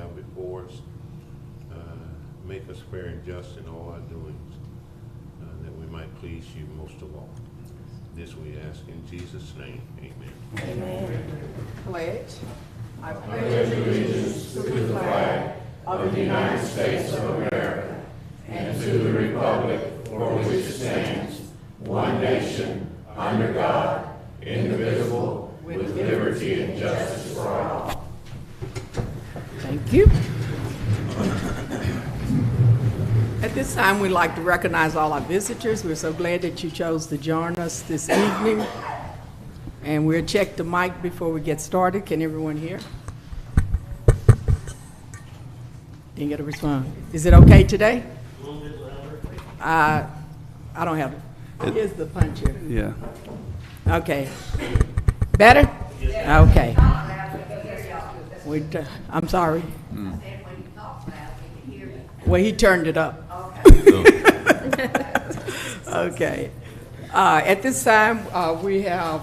have before us. Make us fair and just in all our doings, that we might please you most of all. This we ask in Jesus' name. Amen. Amen. Pledge. I pledge allegiance to the flag of the United States of America and to the republic for which it stands, one nation, under God, indivisible, with liberty and justice for all. Thank you. At this time, we'd like to recognize all our visitors. We're so glad that you chose to join us this evening. And we'll check the mic before we get started. Can everyone hear? Didn't get a response. Is it okay today? A little bit louder. I don't have it. Here's the puncher. Yeah. Okay. Better? Okay. I'm sorry. Well, he turned it up. Okay. At this time, we have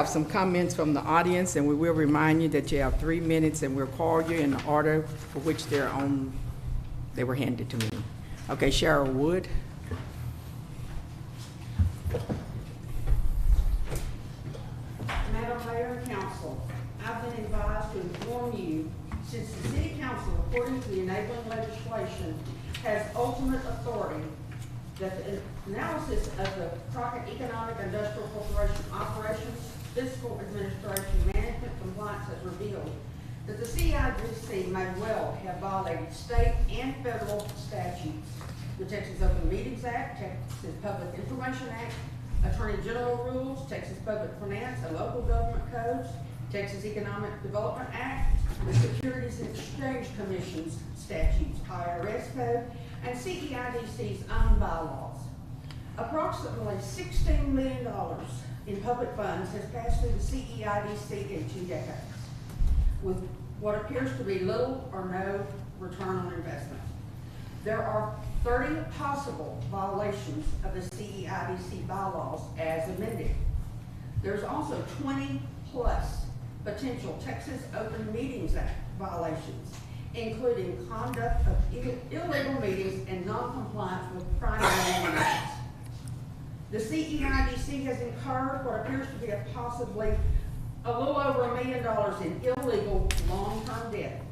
some comments from the audience, and we will remind you that you have 3 minutes, and we'll call you in the order for which they were handed to me. Okay, Cheryl Wood. Madam Mayor and Council, I've been advised to inform you, since the City Council, according to the enabling legislation, has ultimate authority, that the analysis of the Crockett Economic Industrial Corporation operations, fiscal administration, management compliance has revealed that the CIDC may well have violated state and federal statutes, the Texas Open Meetings Act, Texas Public Information Act, Attorney General rules, Texas Public Finance and Local Government codes, Texas Economic Development Act, the Securities and Exchange Commission's statutes, IRS code, and CEIDC's own bylaws. Approximately $16 million in public funds has passed through the CEIDC in 2 decades, with what appears to be little or no return on investment. There are 30 possible violations of the CEIDC bylaws as amended. There's also 20 plus potential Texas Open Meetings Act violations, including conduct of illegal meetings and non-compliance with primary meetings. The CEIDC has incurred what appears to be possibly a little over $1 million in illegal long-term debt,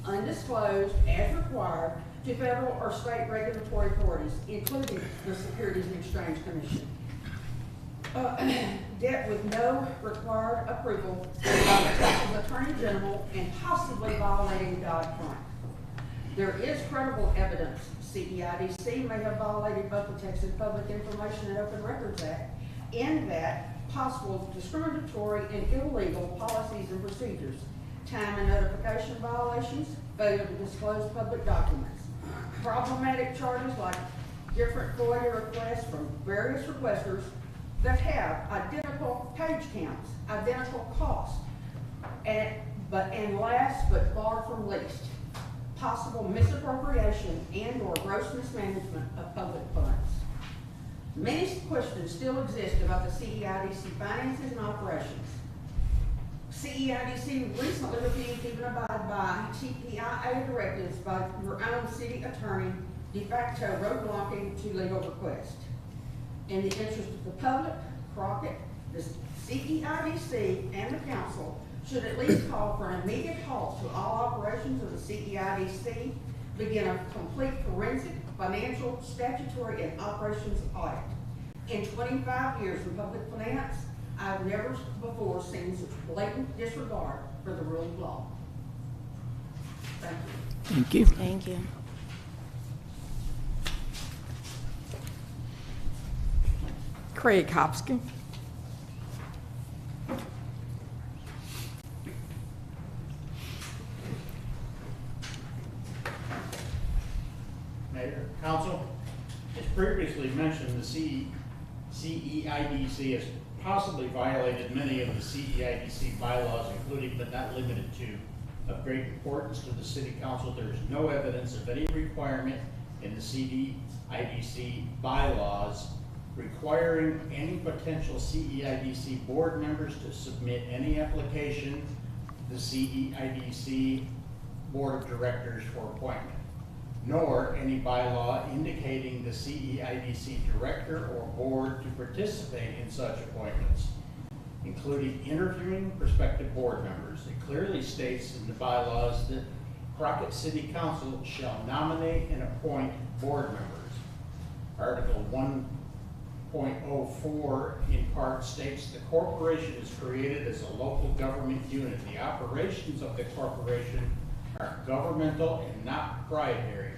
undisclosed as required to federal or state regulatory authorities, including the Securities and Exchange Commission. Debt with no required approval by the Texas Attorney General and possibly violating Dodd-Frank. There is credible evidence CEIDC may have violated both the Texas Public Information and Open Records Act in that possible discriminatory and illegal policies and procedures, time and notification violations, failure to disclose public documents, problematic charges like different FOIA requests from various requesters that have identical page counts, identical costs, and last but far from least, possible misappropriation and or gross mismanagement of public funds. Many questions still exist about the CEIDC finances and operations. CEIDC recently refused to even abide by TPIA directives by your own city attorney, de facto roadblocking to legal request. In the interest of the public, Crockett, the CEIDC, and the council should at least call for an immediate halt to all operations of the CEIDC, begin a complete forensic, financial, statutory, and operations audit. In 25 years in public finance, I've never before seen such blatant disregard for the rule of law. Thank you. Thank you. Thank you. Craig Hopkins. Mayor, Council, as previously mentioned, the CEIDC has possibly violated many of the CEIDC bylaws, including but not limited to, of great importance to the City Council. There is no evidence of any requirement in the CEIDC bylaws requiring any potential CEIDC board members to submit any application the CEIDC Board of Directors for appointment, nor any bylaw indicating the CEIDC Director or Board to participate in such appointments, including interviewing prospective board members. It clearly states in the bylaws that Crockett City Council shall nominate and appoint board members. Article 1.04 in part states the corporation is created as a local government unit. The operations of the corporation are governmental and not proprietary,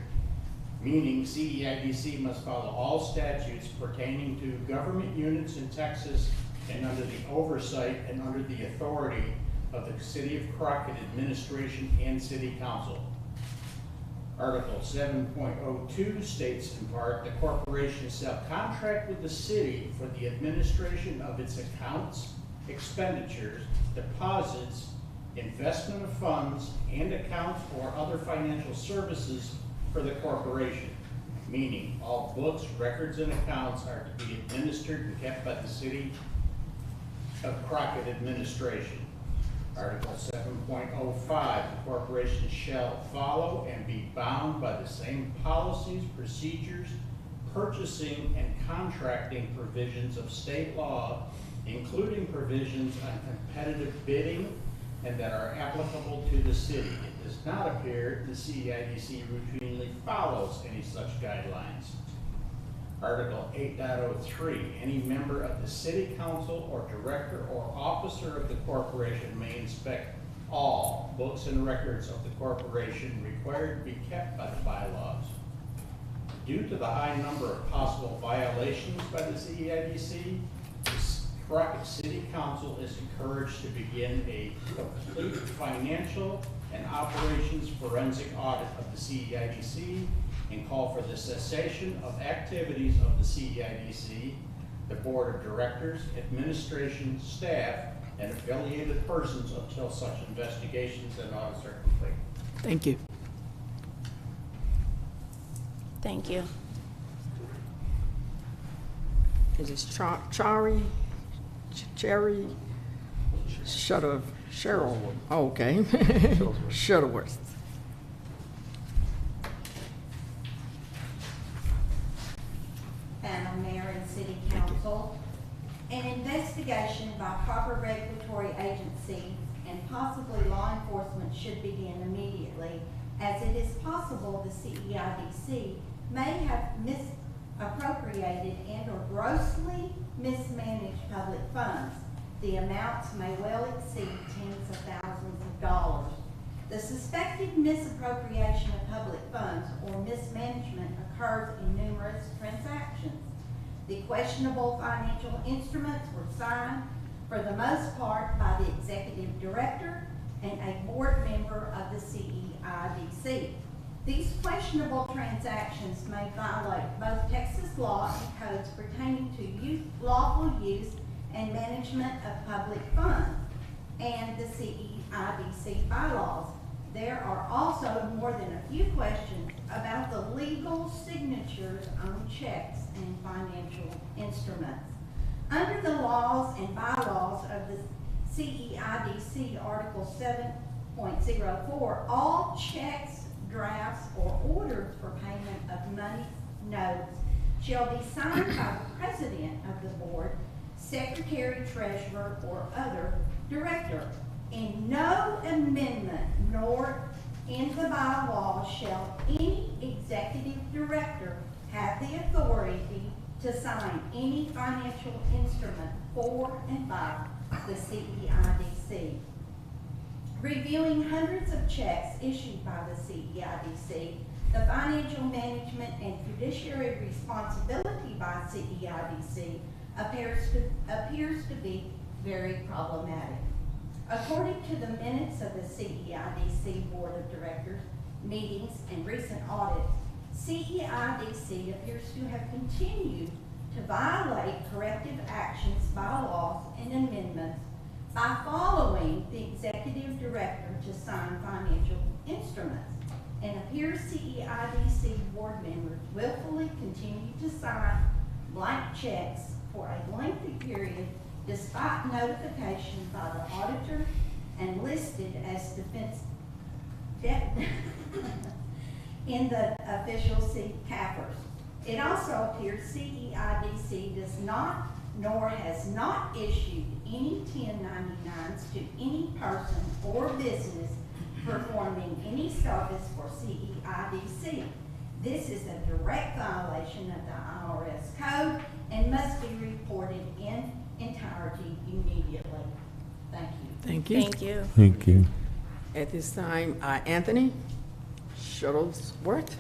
meaning CEIDC must follow all statutes pertaining to government units in Texas and under the oversight and under the authority of the City of Crockett administration and City Council. Article 7.02 states in part, the corporation shall contract with the city for the administration of its accounts, expenditures, deposits, investment of funds, and accounts or other financial services for the corporation, meaning all books, records, and accounts are to be administered and kept by the City of Crockett administration. Article 7.05, the corporation shall follow and be bound by the same policies, procedures, purchasing, and contracting provisions of state law, including provisions on competitive bidding and that are applicable to the city. It does not appear the CEIDC routinely follows any such guidelines. Article 8.03, any member of the city council or director or officer of the corporation may inspect all books and records of the corporation required to be kept by the bylaws. Due to the high number of possible violations by the CEIDC, the Crockett City Council is encouraged to begin a complete financial and operations forensic audit of the CEIDC and call for the cessation of activities of the CEIDC, the Board of Directors, administration, staff, and affiliated persons until such investigations and audits are complete. Thank you. Thank you. Is it Cherry? Cheryl. Oh, okay. Shuttleworth. Madam Mayor and City Council, an investigation by proper regulatory agency and possibly law enforcement should begin immediately, as it is possible the CEIDC may have misappropriated and or grossly mismanaged public funds. The amounts may well exceed tens of thousands of dollars. The suspected misappropriation of public funds or mismanagement occurs in numerous transactions. The questionable financial instruments were signed for the most part by the executive director and a board member of the CEIDC. These questionable transactions may violate both Texas law and codes pertaining to lawful use and management of public funds and the CEIDC bylaws. There are also more than a few questions about the legal signatures on checks and financial instruments. Under the laws and bylaws of the CEIDC Article 7.04, all checks, drafts, or orders for payment of money notes shall be signed by the president of the board, secretary, treasurer, or other director. In no amendment nor in the bylaws shall any executive director have the authority to sign any financial instrument for and by the CEIDC. Reviewing hundreds of checks issued by the CEIDC, the financial management and fiduciary responsibility by CEIDC appears to be very problematic. According to the minutes of the CEIDC Board of Directors meetings and recent audits, CEIDC appears to have continued to violate corrective actions, bylaws, and amendments by following the executive director to sign financial instruments, and appears CEIDC board members willfully continue to sign blank checks for a lengthy period despite notification by the auditor and listed as defense in the official CAFRs. It also appears CEIDC does not, nor has not issued any 1099s to any person or business performing any service for CEIDC. This is a direct violation of the IRS code and must be reported in entirety immediately. Thank you. Thank you. Thank you. Thank you. At this time, Anthony Shuttlesworth.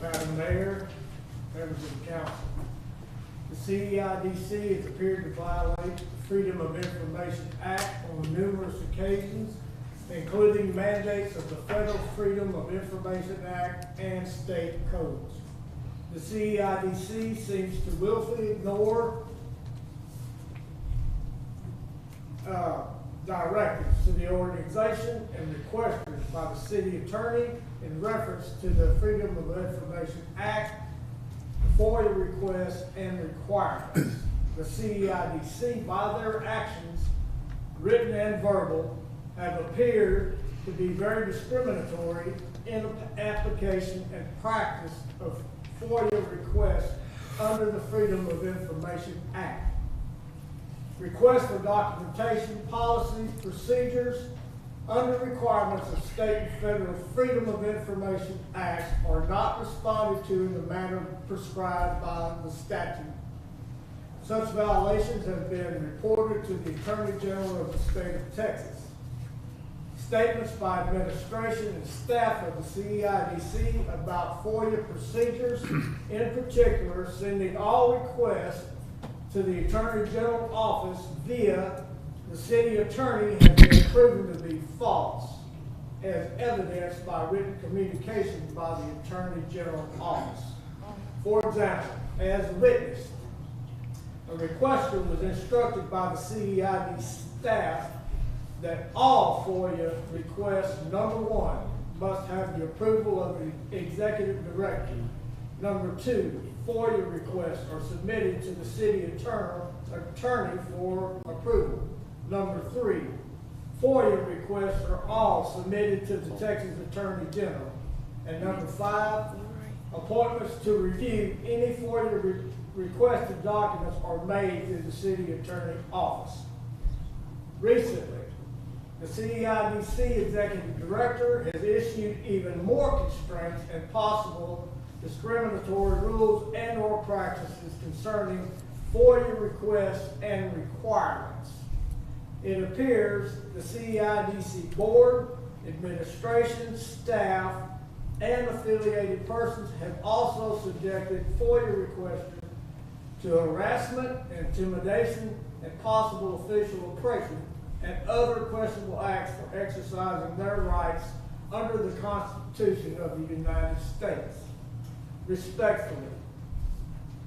Madam Mayor, members of the council. The CEIDC has appeared to violate the Freedom of Information Act on numerous occasions, including mandates of the Federal Freedom of Information Act and state codes. The CEIDC seems to willfully ignore directives to the organization and requested by the city attorney in reference to the Freedom of Information Act, FOIA requests, and requirements. The CEIDC, by their actions, written and verbal, have appeared to be very discriminatory in the application and practice of FOIA requests under the Freedom of Information Act. Requests for documentation, policies, procedures under requirements of state and federal Freedom of Information Acts are not responded to in the manner prescribed by the statute. Such violations have been reported to the Attorney General of the state of Texas. Statements by administration and staff of the CEIDC about FOIA procedures, in particular, sending all requests to the Attorney General office via the city attorney, has been proven to be false, as evidenced by written communications by the Attorney General office. For example, as witnessed, a requester was instructed by the CEID staff that all FOIA requests, number one, must have the approval of the executive director. Number two, FOIA requests are submitted to the city attorney for approval. Number three, FOIA requests are all submitted to the Texas Attorney General. And number five, appointments to review any FOIA requested documents are made to the city attorney office. Recently, the CEIDC executive director has issued even more constraints and possible discriminatory rules and or practices concerning FOIA requests and requirements. It appears the CEIDC board, administration, staff, and affiliated persons have also subjected FOIA requesters to harassment, intimidation, and possible official oppression and other questionable acts for exercising their rights under the Constitution of the United States. Respectfully,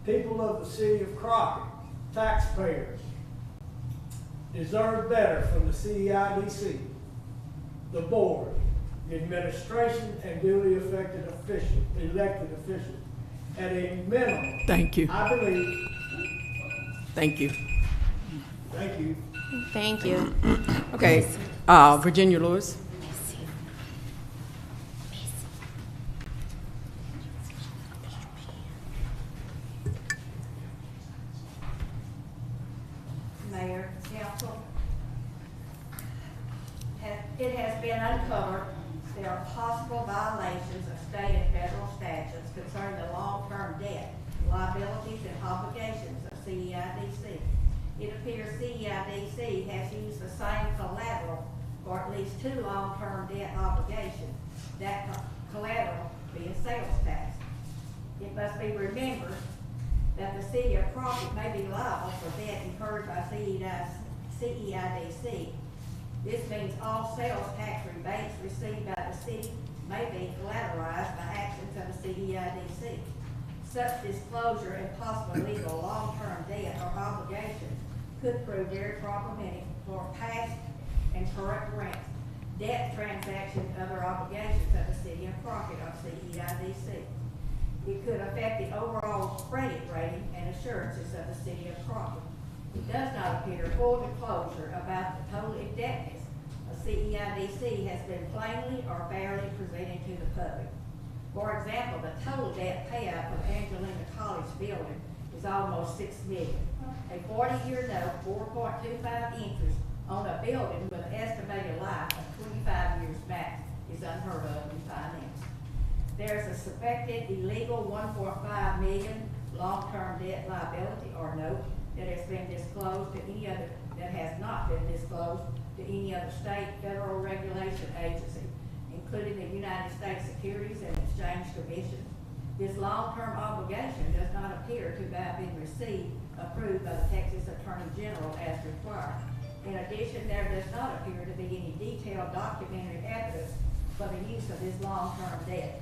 people of the City of Crockett, taxpayers, deserve better from the CEIDC, the board, the administration, and duly elected officials. At a minimum, Thank you. I believe. Thank you. Thank you. Thank you. Okay, Virginia Lewis. Mayor, council, it has been uncovered there are possible violations of state and federal statutes concerning the long-term debt, liabilities, and obligations of CEIDC. It appears CEIDC has used the same collateral for at least two long-term debt obligations, that collateral being sales tax. It must be remembered that the City of Crockett may be liable for debt incurred by CEIDC. This means all sales tax rebates received by the city may be collateralized by actions of the CEIDC. Such disclosure and possible legal long-term debt or obligations could prove very problematic for past and current rent, debt transactions, and other obligations of the City of Crockett on CEIDC. It could affect the overall credit rating and assurances of the City of Crockett. It does not appear full disclosure about the total indebtedness of CEIDC has been plainly or fairly presented to the public. For example, the total debt payout of Angelina College building is almost $6 million. A 40-year note, 4.25 interest on a building with an estimated life of 25 years max is unheard of in finance. There's a suspected illegal $1.5 million long-term debt liability or note that has been disclosed to any other, that has not been disclosed to any other state, federal regulation agency, including the United States Securities and Exchange Commission. This long-term obligation does not appear to have been approved by the Texas Attorney General as required. In addition, there does not appear to be any detailed documentary evidence for the use of this long-term debt.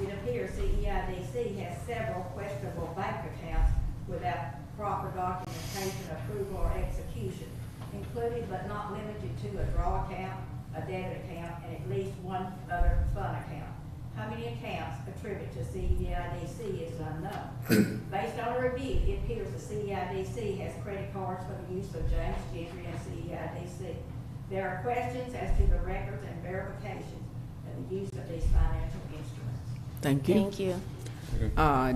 It appears CEIDC has several questionable bank accounts without proper documentation, approval, or execution, including but not limited to a draw account, a debit account, and at least one other fund account. How many accounts attributed to CEIDC is unknown. Based on a review, it appears the CEIDC has credit cards for the use of James Gentry and CEIDC. There are questions as to the records and verifications of the use of these financial instruments. Thank you. Thank you.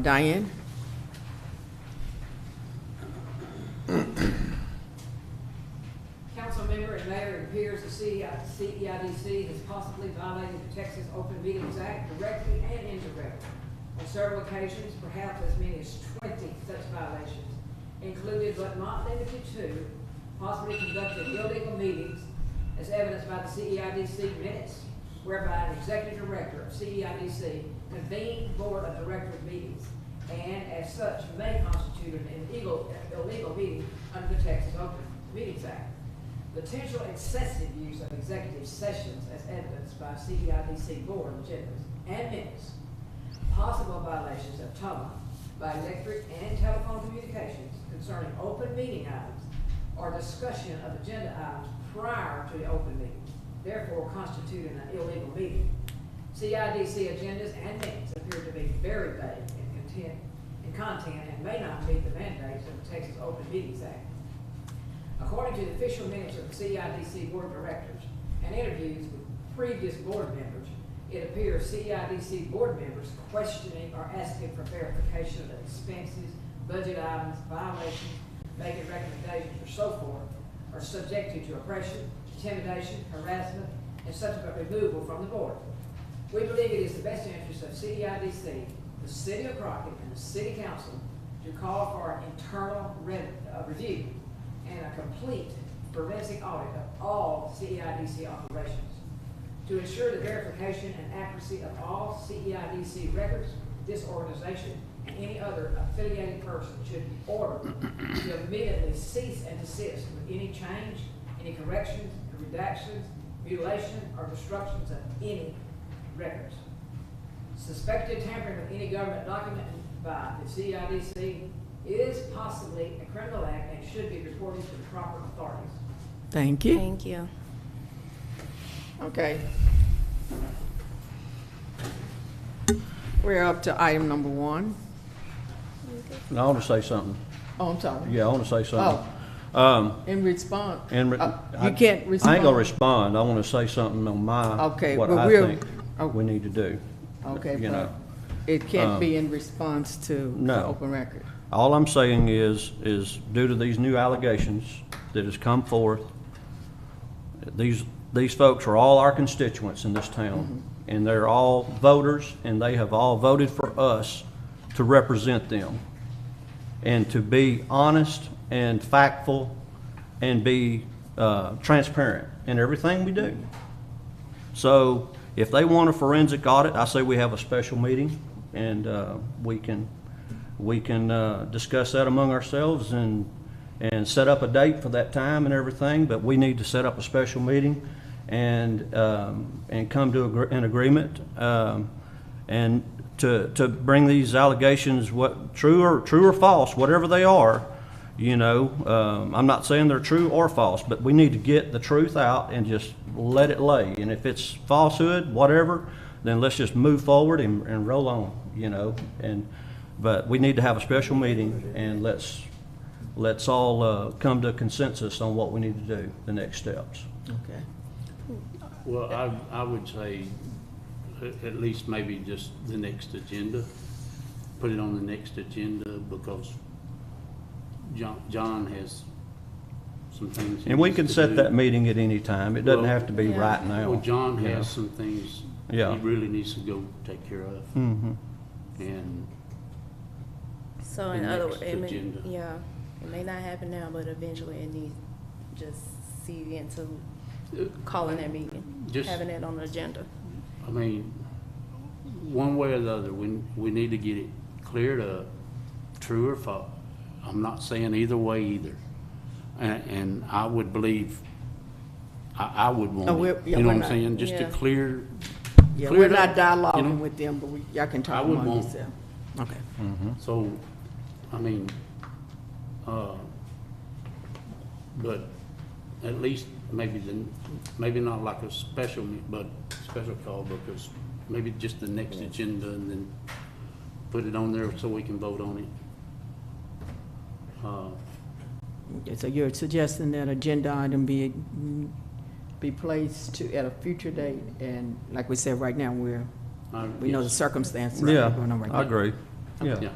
Diane? Council member and mayor, it appears the CEIDC has possibly violated the Texas Open Meetings Act directly and indirectly. On several occasions, perhaps as many as 20 such violations, included but not limited to possibly conducting illegal meetings as evidenced by the CEIDC minutes, whereby an executive director of CEIDC convened board of directors meetings and as such may constitute an illegal meeting under the Texas Open Meetings Act. Potential excessive use of executive sessions as evidenced by CEIDC board agendas and minutes. Possible violations of TOMA by electric and telephone communications concerning open meeting items or discussion of agenda items prior to the open meeting, therefore constituting an illegal meeting. CEIDC agendas and minutes appear to be very vague in content and may not meet the mandates of the Texas Open Meetings Act. According to the official minutes of the CEIDC board of directors and interviews with previous board members, it appears CEIDC board members questioning or asking for verification of expenses, budget items, violations, making recommendations, or so forth, are subjected to oppression, intimidation, harassment, and subsequent removal from the board. We believe it is the best interest of CEIDC, the City of Crockett, and the City Council to call for an internal review and a complete forensic audit of all CEIDC operations to ensure the verification and accuracy of all CEIDC records. This organization and any other affiliated person should be ordered to immediately cease and desist with any change, any corrections, redactions, mutilation, or destructions of any records. Suspected tampering with any government document by the CEIDC is possibly a criminal act and should be reported to the proper authorities. Thank you. Thank you. Okay. We're up to item number 1. And I want to say something. Oh, I'm sorry. Yeah, I want to say something. In response. And you can't respond. I ain't gonna respond. I want to say something on Okay, what but I we'll- think oh. we need to do. Okay, You but know, it can't be in response to no. the open record. all I'm saying is due to these new allegations that has come forth, these folks are all our constituents in this town, and they're all voters, and they have all voted for us to represent them, and to be honest and factful and be transparent in everything we do. So if they want a forensic audit, I say we have a special meeting, and we can discuss that among ourselves and set up a date for that time and everything. But we need to set up a special meeting and come to an agreement and to bring these allegations, what true or false, whatever they are. You know, I'm not saying they're true or false, but we need to get the truth out and just let it lay. And if it's falsehood, whatever, then let's just move forward and roll on, you know? But we need to have a special meeting, and let's all come to a consensus on what we need to do, the next steps. Okay. Well, I would say at least maybe just the next agenda. Put it on the next agenda because John has some things. he And we needs can to set do. that meeting at any time. It doesn't have to be Yeah. right now. Well, John you know. has some things Yeah. he really needs to go take care of. Mhm. And So The in other next words, agenda. yeah, it may not happen now, but eventually it needs just see into calling that meeting, Just- having it on the agenda. I mean, one way or the other, we need to get it cleared up, true or false. I'm not saying either way either. And I would believe, I would No, want we're- it, yeah, you know we're what I'm not- saying? Just to Yeah. clear Yeah, clear we're it not up, you dialoguing know? with them, but y'all can I talk would among want- yourself. Okay. So, I mean, but at least maybe not like a special, but special call, because maybe just the next agenda and then put it on there so we can vote on it. Okay, so you're suggesting that agenda item be placed at a future date, and like we said, right now, we know the Yes. circumstances that Yeah, are going on right now. I agree. Yeah.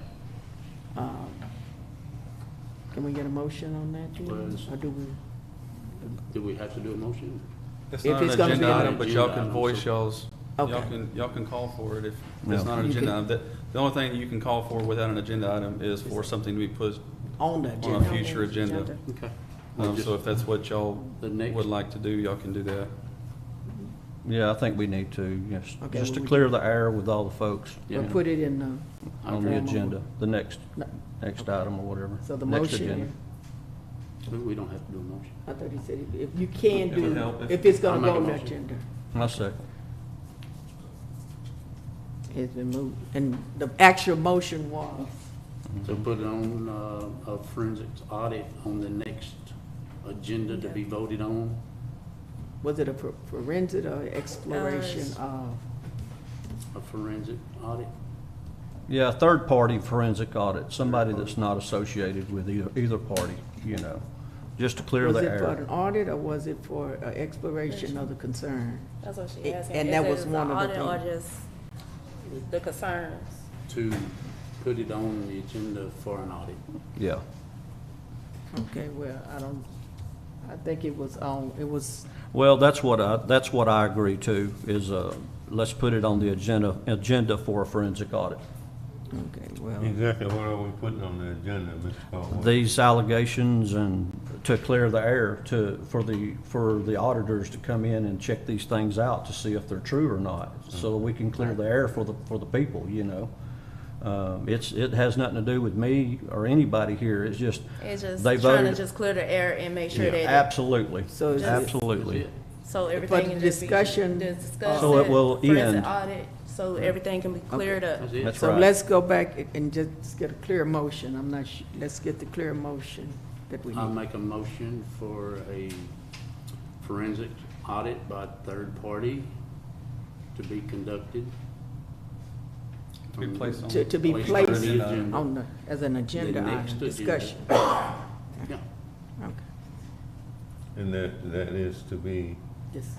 Can we get a motion on that, Julie? Well, Or do we? Do we have to do a motion? It's If not an it's gonna be agenda an item, but y'all agenda can item, voice so- y'all's, Okay. y'all can call for it if Yeah. it's not an You agenda can- item. The only thing you can call for without an agenda item is for something to be put On the on a agenda. future agenda. Okay. Well, just So if that's what y'all the next- would like to do, y'all can do that. Yeah, I think we need to, yes, Okay, just to well, we- clear the air with all the folks Yeah. We'll put it in on the agenda, the next item or whatever. So the next motion, agenda. We don't have to do a motion. I thought he said if you can It would do, help if- if it's I'll gonna make go a on the motion. agenda. I second. It's been moved, and the actual motion was, So put it on a forensics audit on the next agenda to be voted on. was it a forensic or exploration of? A forensic audit. Yeah, a third-party forensic audit, somebody that's not associated with either party, you know, just to clear Was the it for an air. audit, or was it for exploration of the concern? That's what she It- asked. and Is that it was the one of the audit or things. just the concerns? To put it on the agenda for an audit. Yeah, Okay, well, I think it was well, that's what I agree to, is, let's put it on the agenda for a forensic audit. okay, well, Exactly what are we putting on the agenda, Mr. Caldwell? These allegations and to clear the air for the auditors to come in and check these things out to see if they're true or not, so we can clear the air for the people, you know. It has nothing to do with me or anybody here, it's just, It's just they trying to voted. just clear the air and make sure Yeah, that, absolutely, So is it- absolutely. so everything the can just be. discussion- Discuss So it will forensic end. audit, so everything can be cleared up. That's it. That's so right. let's go back and just get a clear motion. I'm not su, let's get the clear motion that we I'll need. make a motion for a forensic audit by third party to be conducted. To be placed on. To be Placed placed on the agenda. on the, as an agenda next item, agenda. discussion. Yeah. Okay, And that is to be, just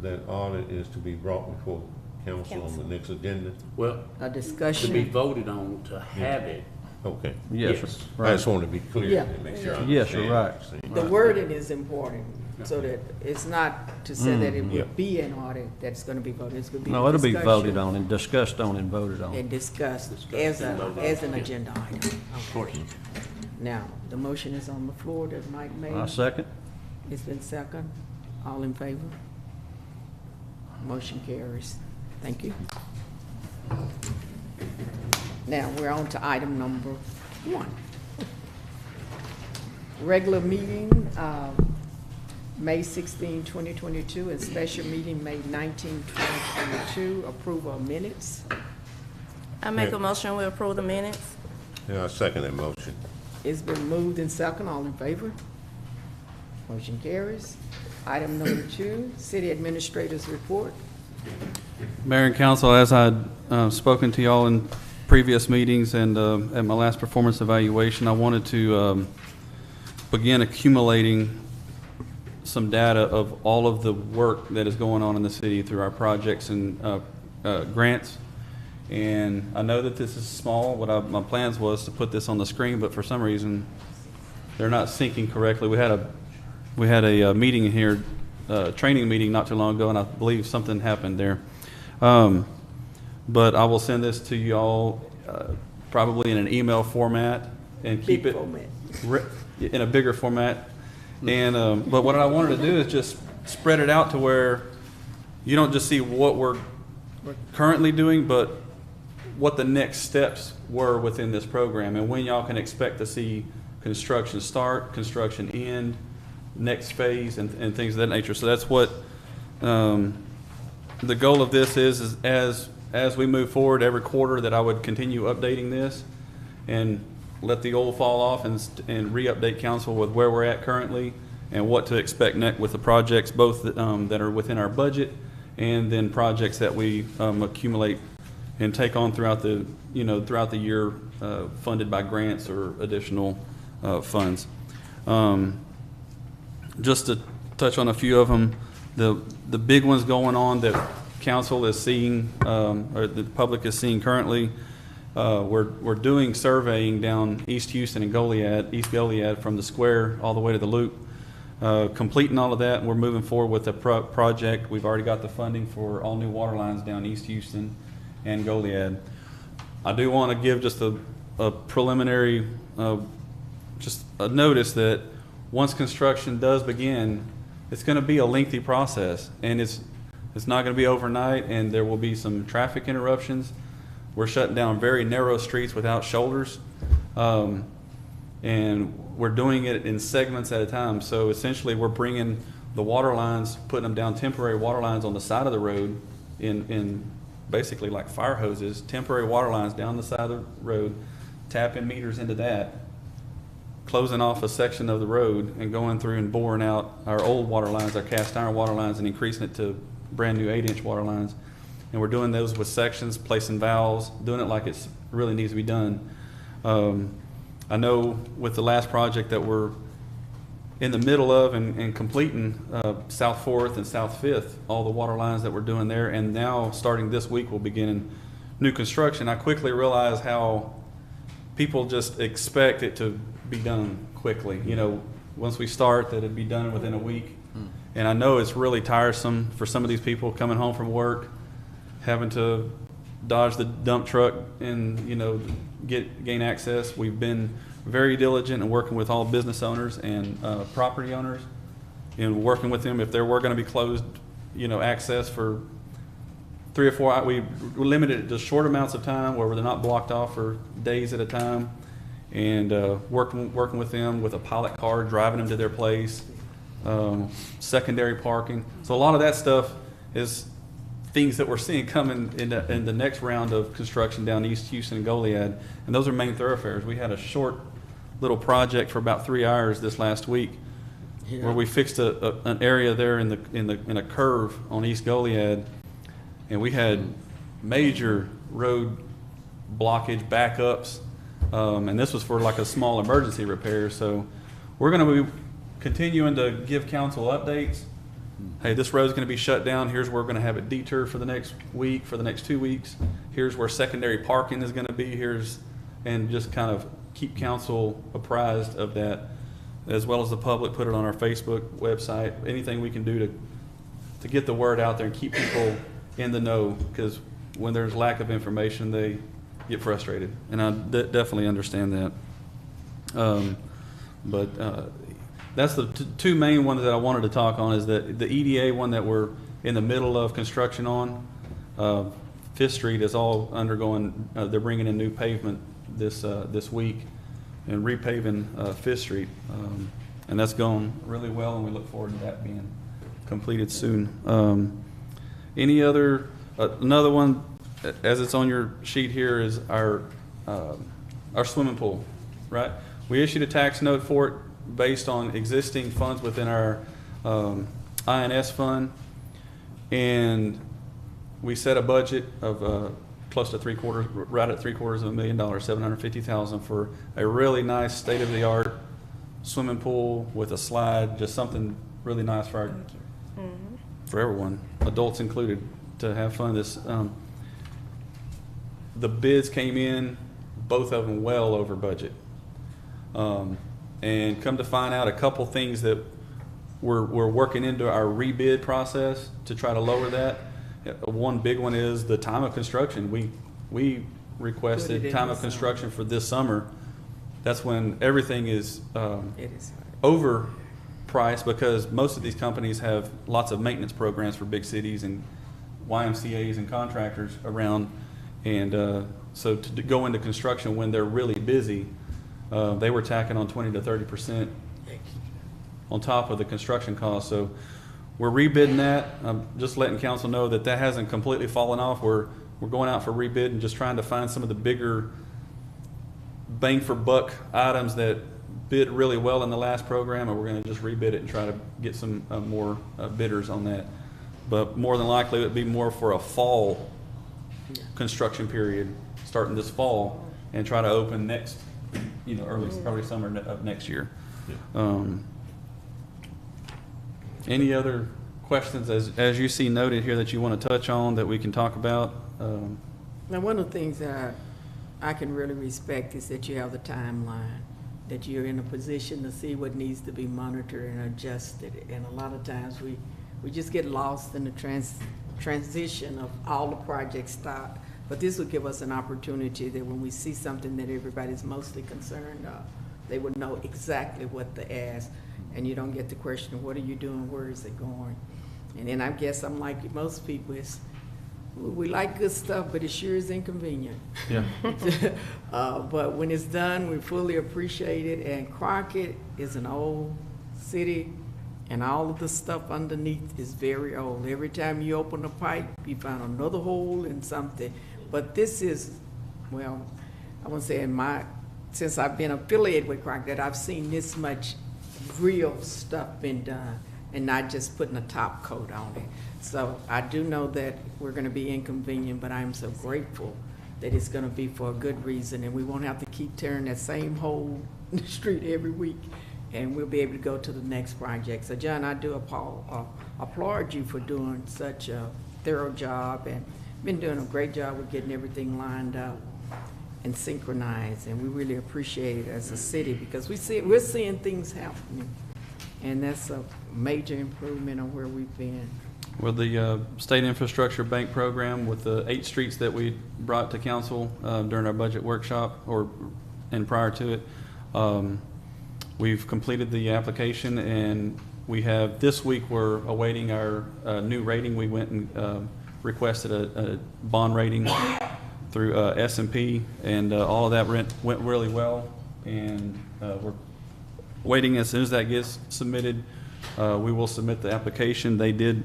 that audit is to be brought before council on the next agenda? Well, a to be discussion. voted on to have it. Okay. Yes, Yes. I right. just want to be clear Yeah. and make sure I Yes, you're understand right. what you're saying. The wording is important, so that it's not to say that it Yeah. would be an audit that's gonna be voted, it's gonna be. No, it'll be discussion voted on and discussed on and voted on. And discussed Discussed and voted as on, an yeah. agenda item. Of course. Now, the motion is on the floor that Mike made. I second. It's been second. All in favor? Motion carries. Thank you. Now, we're on to item number 1. Regular meeting, May 16, 2022, and special meeting, May 19, 2022. Approval of minutes. I make Yeah. a motion, we approve the minutes. Yeah, I second that motion. It's been moved and second. All in favor? Motion carries. Item number 2, city administrator's report. Mayor and council, as I'd spoken to y'all in previous meetings and at my last performance evaluation, I wanted to begin accumulating some data of all of the work that is going on in the city through our projects and grants. And I know that this is small. My plans was to put this on the screen, but for some reason they're not syncing correctly. We had a meeting here, training meeting not too long ago, and I believe something happened there. But I will send this to you all probably in an email format and keep Big it format. in a bigger format. And but what I wanted to do is just spread it out to where you don't just see what we're currently doing, but what the next steps were within this program and when y'all can expect to see construction start, construction end, next phase, and things of that nature. So that's what the goal of this is as we move forward every quarter, that I would continue updating this and let the old fall off and re-update council with where we're at currently and what to expect next with the projects, both that are within our budget and then projects that we accumulate and take on throughout the year, funded by grants or additional funds. Just to touch on a few of them, the big ones going on that council is seeing, or the public is seeing currently, we're doing surveying down East Houston and East Goliad from the square all the way to the loop. Completing all of that, and we're moving forward with the project. We've already got the funding for all new water lines down East Houston and Goliad. I do want to give just a preliminary, just a notice that once construction does begin, it's going to be a lengthy process, and it's not going to be overnight, and there will be some traffic interruptions. We're shutting down very narrow streets without shoulders, and we're doing it in segments at a time. So essentially we're bringing the water lines, putting them down, temporary water lines on the side of the road in basically like fire hoses, temporary water lines down the side of the road, tapping meters into that, closing off a section of the road and going through and boring out our old water lines, our cast iron water lines, and increasing it to brand new 8-inch water lines. And we're doing those with sections, placing valves, doing it like it really needs to be done. I know with the last project that we're in the middle of and completing, South 4th and South 5th, all the water lines that we're doing there, and now starting this week we'll begin new construction. I quickly realized how people just expect it to be done quickly. You know, once we start, that it'd be done within a week. And I know it's really tiresome for some of these people coming home from work, having to dodge the dump truck and, you know, gain access. We've been very diligent in working with all business owners and property owners, and working with them if there were going to be closed, you know, access for 3 or 4 hours. We limited it to short amounts of time where they're not blocked off for days at a time, and working with them with a pilot car, driving them to their place, secondary parking. So a lot of that stuff is things that we're seeing coming in the next round of construction down East Houston and Goliad, and those are main thoroughfares. We had a short little project for about 3 hours this last week, where we fixed an area there in a curve on East Goliad, and we had major road blockage backups, and this was for like a small emergency repair. So we're going to be continuing to give council updates. Hey, this road's going to be shut down. Here's where we're going to have it detoured for the next week, for the next 2 weeks. Here's where secondary parking is going to be. And just kind of keep council apprised of that, as well as the public. Put it on our Facebook website. Anything we can do to get the word out there and keep people in the know, because when there's lack of information, they get frustrated, and I definitely understand that. But that's the two main ones that I wanted to talk on. Is that the EDA one that we're in the middle of construction on. 5th Street is all undergoing, they're bringing in new pavement this week and repaving 5th Street. And that's going really well, and we look forward to that being completed soon. Any other, another one, as it's on your sheet here, is our swimming pool, right? We issued a tax note for it based on existing funds within our INS fund, and we set a budget of close to right at $750,000, $750,000 for a really nice state-of-the-art swimming pool with a slide, just something really nice for for everyone, adults included, to have fun. The bids came in, both of them well over budget. And come to find out, a couple things that we're working into our rebid process to try to lower that. One big one is the time of construction. We requested time of construction for this summer. That's when everything is overpriced, because most of these companies have lots of maintenance programs for big cities and YMCAs and contractors around. And so to go into construction when they're really busy, they were tacking on 20 to 30% on top of the construction cost. So we're rebidding that. I'm just letting council know that that hasn't completely fallen off. We're going out for rebid and just trying to find some of the bigger bang for buck items that bid really well in the last program, and we're going to just rebid it and try to get some more bidders on that. But more than likely, it would be more for a fall construction period, starting this fall, and try to open next, early summer of next year. Any other questions, as you see noted here, that you want to touch on that we can talk about? Now, one of the things that I can really respect is that you have the timeline, that you're in a position to see what needs to be monitored and adjusted. And a lot of times we just get lost in the transition of all the projects start. But this would give us an opportunity that when we see something that everybody's mostly concerned of, they would know exactly what to ask. And you don't get the question, what are you doing, where is it going? And then I guess I'm like most people, we like good stuff, but it sure is inconvenient. Yeah. But when it's done, we fully appreciate it. And Crockett is an old city, and all of the stuff underneath is very old. Every time you open a pipe, you find another hole in something. But this is, well, I won't say since I've been affiliated with Crockett, that I've seen this much real stuff been done and not just putting a top coat on it. So I do know that we're going to be inconvenient, but I'm so grateful that it's going to be for a good reason, and we won't have to keep tearing that same hole in the street every week, and we'll be able to go to the next project. So John, I do applaud you for doing such a thorough job, and been doing a great job with getting everything lined up and synchronized, and we really appreciate it as a city, because we're seeing things happening, and that's a major improvement on where we've been. Well, the State Infrastructure Bank program with the 8 streets that we brought to council during our budget workshop and prior to it, we've completed the application, and we have this week we're awaiting our new rating. We went and requested a bond rating through S&P, and all of that went really well, and we're waiting. As soon as that gets submitted, we will submit the application. They did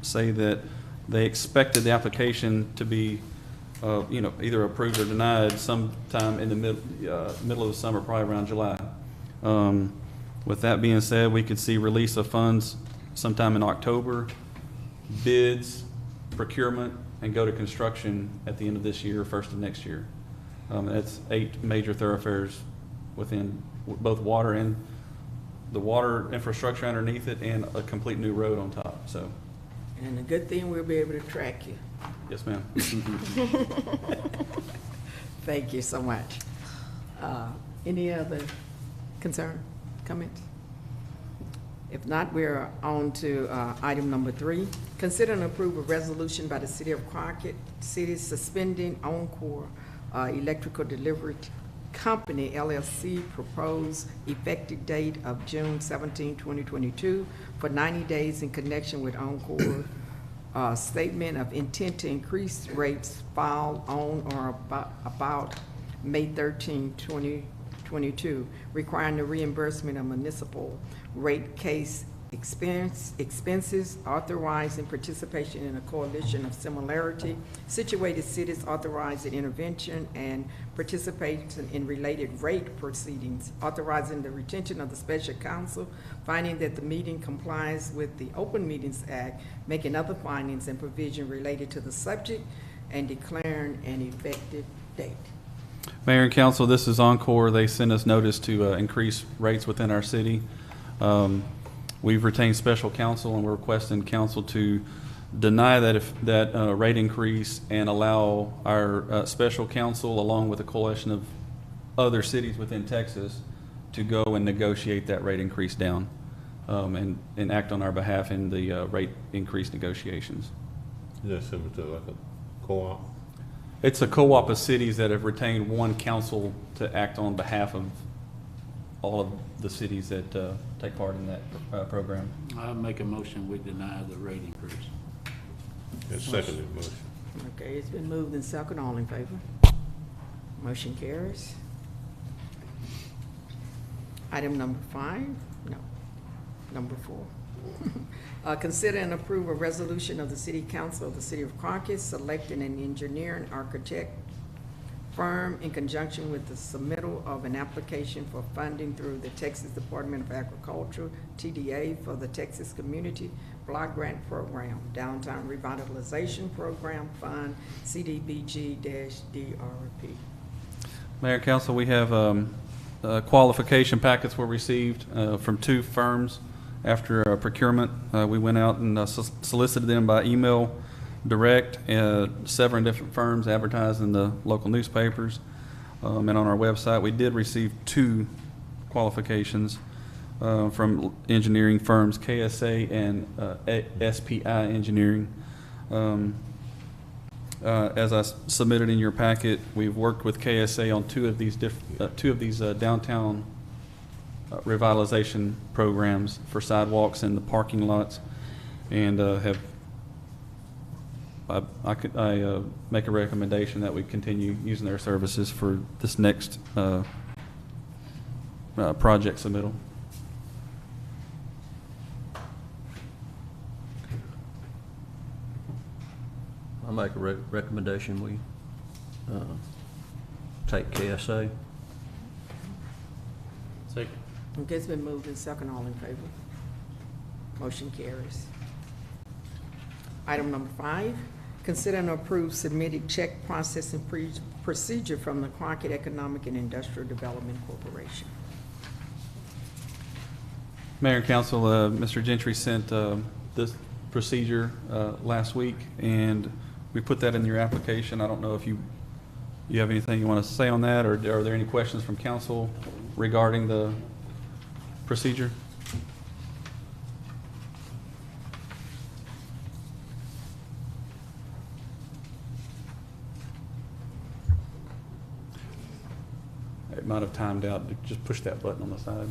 say that they expected the application to be either approved or denied sometime in the middle of the summer, probably around July. With that being said, we could see release of funds sometime in October, bids, procurement, and go to construction at the end of this year, first of next year. That's 8 major thoroughfares within both water and the water infrastructure underneath it, and a complete new road on top. So, and the good thing, we'll be able to track you. Yes, ma'am. Thank you so much. Any other concern, comments? If not, we're on to item number 3. Consider and approve a resolution by the City of Crockett City suspending Encore Electrical Delivery Company, LLC, proposed effective date of June 17, 2022 for 90 days in connection with Encore statement of intent to increase rates filed on or about May 13, 2022, requiring the reimbursement of municipal rate case expenses, authorizing participation in a coalition of similarity, situated cities authorizing intervention and participation in related rate proceedings, authorizing the retention of the special counsel, finding that the meeting complies with the Open Meetings Act, making other findings and provision related to the subject, and declaring an effective date. Mayor and council, this is Encore. They sent us notice to increase rates within our city. We've retained special counsel, and we're requesting council to deny that rate increase and allow our special counsel, along with a coalition of other cities within Texas, to go and negotiate that rate increase down and act on our behalf in the rate increase negotiations. Is that similar to like a co-op? It's a co-op of cities that have retained one council to act on behalf of all of the cities that take part in that program. I make a motion, we deny the rate increase. That's seconded motion. Okay, it's been moved and second. All in favor? Motion carries. Item number 5, no, number 4. Consider and approve a resolution of the City Council of the City of Crockett selecting an engineer and architect firm in conjunction with the submittal of an application for funding through the Texas Department of Agriculture, TDA, for the Texas Community Block Grant Program, Downtown Revitalization Program Fund, CDBG-DRP. Mayor and council, we have qualification packets were received from 2 firms after procurement. We went out and solicited them by email direct, several different firms advertised in the local newspapers and on our website. We did receive 2 qualifications from engineering firms, KSA and SPI Engineering. As I submitted in your packet, we've worked with KSA on 2 of these downtown revitalization programs for sidewalks and the parking lots, and I make a recommendation that we continue using their services for this next project submittal. I make a recommendation, we take KSA. Second. Okay, it's been moved and second. All in favor? Motion carries. Item number 5, consider and approve submitted check processing procedure from the Crockett Economic and Industrial Development Corporation. Mayor and council, Mr. Gentry sent this procedure last week, and we put that in your application. I don't know if you have anything you want to say on that, or are there any questions from council regarding the procedure? It might have timed out. Just push that button on the side.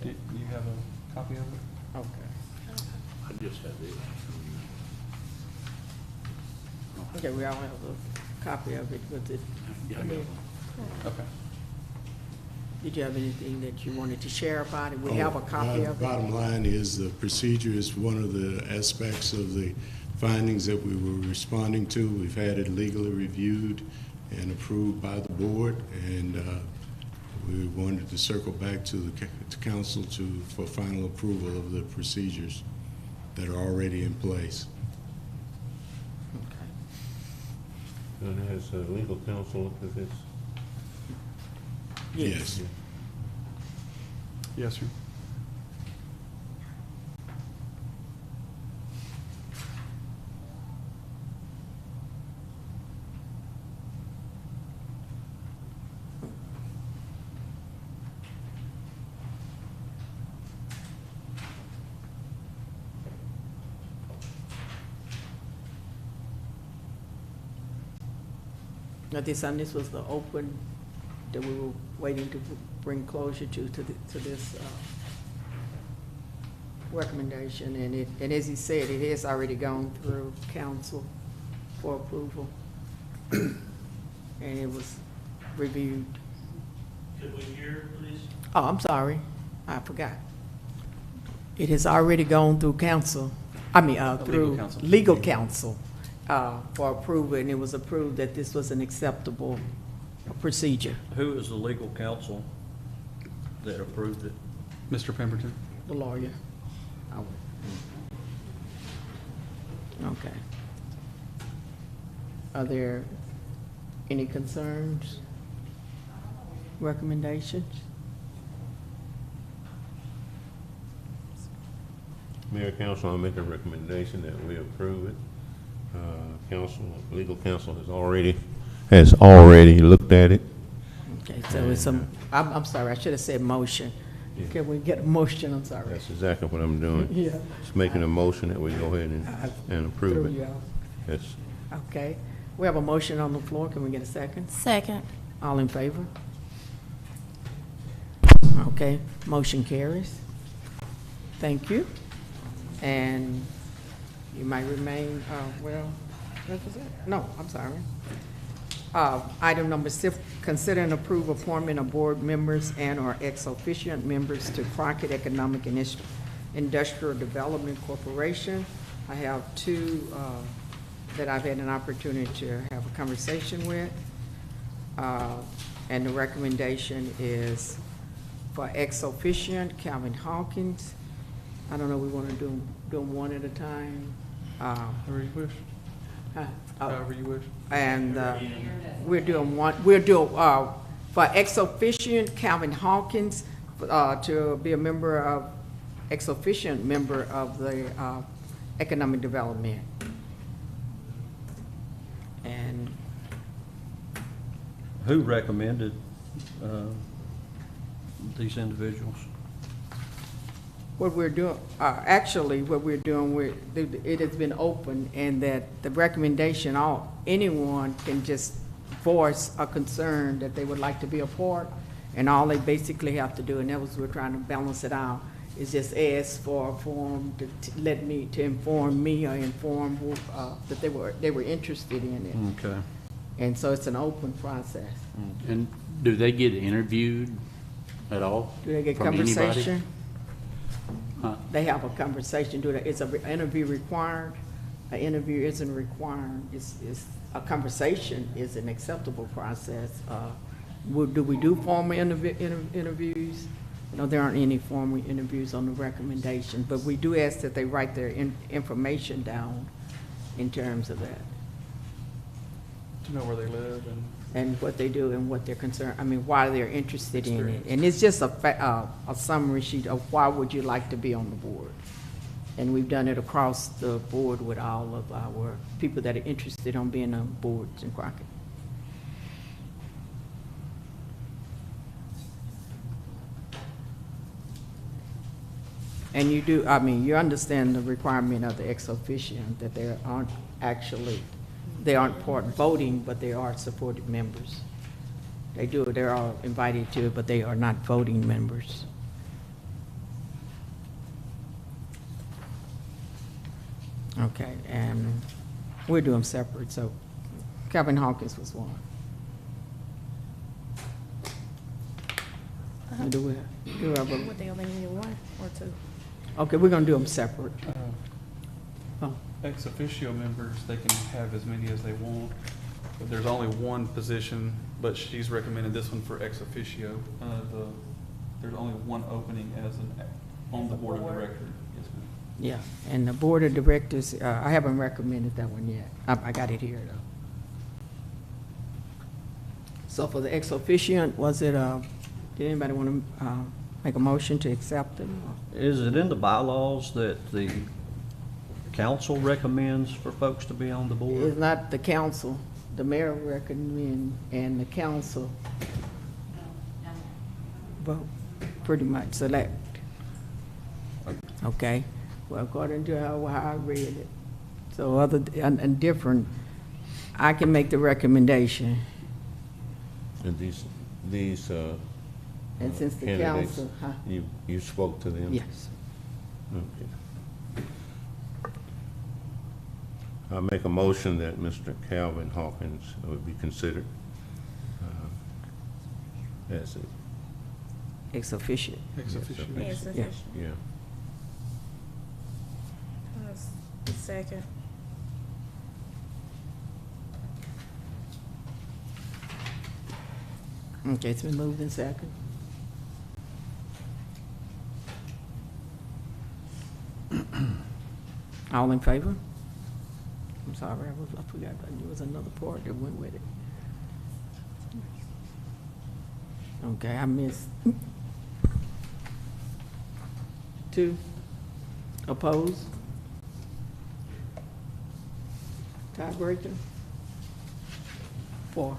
Do you have a copy of it? Okay. I just have this. Okay, we all have a copy of it with it. Yeah, I got one. Okay. Did you have anything that you wanted to share about it? We have a copy of it. Bottom line is the procedure is one of the aspects of the findings that we were responding to. We've had it legally reviewed and approved by the board, and we wanted to circle back to the council for final approval of the procedures that are already in place. Okay. And has legal counsel looked at this? Yes. Yes, sir. Now, this was the open that we were waiting to bring closure to this recommendation. And as he said, it has already gone through council for approval. And it was reviewed. Could we hear, please? Oh, I'm sorry, I forgot. It has already gone through council, through counsel. legal counsel for approval, and it was approved that this was an acceptable procedure. Who is the legal counsel that approved it? Mr. Pemberton? The lawyer. Oh. Okay. Are there any concerns, recommendations? Mayor, council, I'll make a recommendation that we approve it. Legal counsel has already looked at it. Okay, so it's I'm sorry, I should have said motion. Yeah. Can we get a motion? I'm sorry. That's exactly what I'm doing. Yeah. Just making a motion that we go ahead and approve Through it. y'all. Yes. Okay, we have a motion on the floor. Can we get a second? Second. All in favor? Okay, motion carries. Thank you. And you might remain, what was it? No, I'm sorry. Item number 6, consider and approve appointment of board members and/or ex-officiant members to Crockett Economic and Industrial Development Corporation. I have 2 that I've had an opportunity to have a conversation with. And the recommendation is for ex-officiant Calvin Hawkins. I don't know, we want to do them one at a time. However you wish. However you wish. And we're doing for ex-officiant Calvin Hawkins to be a ex-officiant member of the Economic Development. And Who recommended these individuals? what we're doing, it has been open, and that the recommendation, anyone can just voice a concern that they would like to be a part, and all they basically have to do, and that was, we're trying to balance it out, is just ask for a form to inform me or inform who, that they were interested in it. Okay. And so it's an open process. And do they get interviewed at all? Do they get from anybody? conversation? Huh? They have a conversation. Is an interview required? An interview isn't required. It's a conversation is an acceptable process. Do we do formal interviews? No, there aren't any formal interviews on the recommendation, but we do ask that they write their information down in terms of that, To know where they live and what they do and what they're concerned, why they're interested in it. And it's just a summary sheet of why would you like to be on the board. And we've done it across the board with all of our people that are interested on being on boards in Crockett. And you do, you understand the requirement of the ex officio, that they aren't part voting, but they are supported members. They're all invited to it, but they are not voting members. Okay, and we're doing separate, so Calvin Hawkins was one. Do we have a, Would they only need 1 or 2? okay, we're gonna do them separate. Ex officio members, they can have as many as they want. But there's only one position, but she's recommended this one for ex officio. There's only one opening on the board of directors. Yes, ma'am. Yeah, and the board of directors, I haven't recommended that one yet. I got it here, though. So for the ex officio, was it, did anybody want to make a motion to accept it? Is it in the bylaws that the council recommends for folks to be on the board? It's not the council, the mayor recommend, and the council vote, pretty much select. Okay, well, according to how I read it. So and different, I can make the recommendation. And these And since the candidates? council, huh? You spoke to them? Yes. Okay. I'll make a motion that Mr. Calvin Hawkins would be considered as a Ex officio. Ex officio. Yes, Yeah. yeah. Second. Okay, it's been moved in second. All in favor? I'm sorry, I forgot, there was another part that went with it. Okay, I missed. 2. Opposed? Tiebreaker? 4.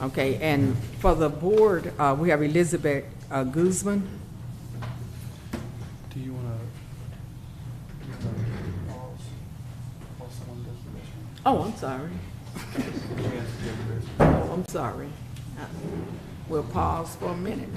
Okay, and for the board, we have Elizabeth Guzman. Do you want to pause someone does the rest? Oh, I'm sorry. Oh, I'm sorry. We'll pause for a minute.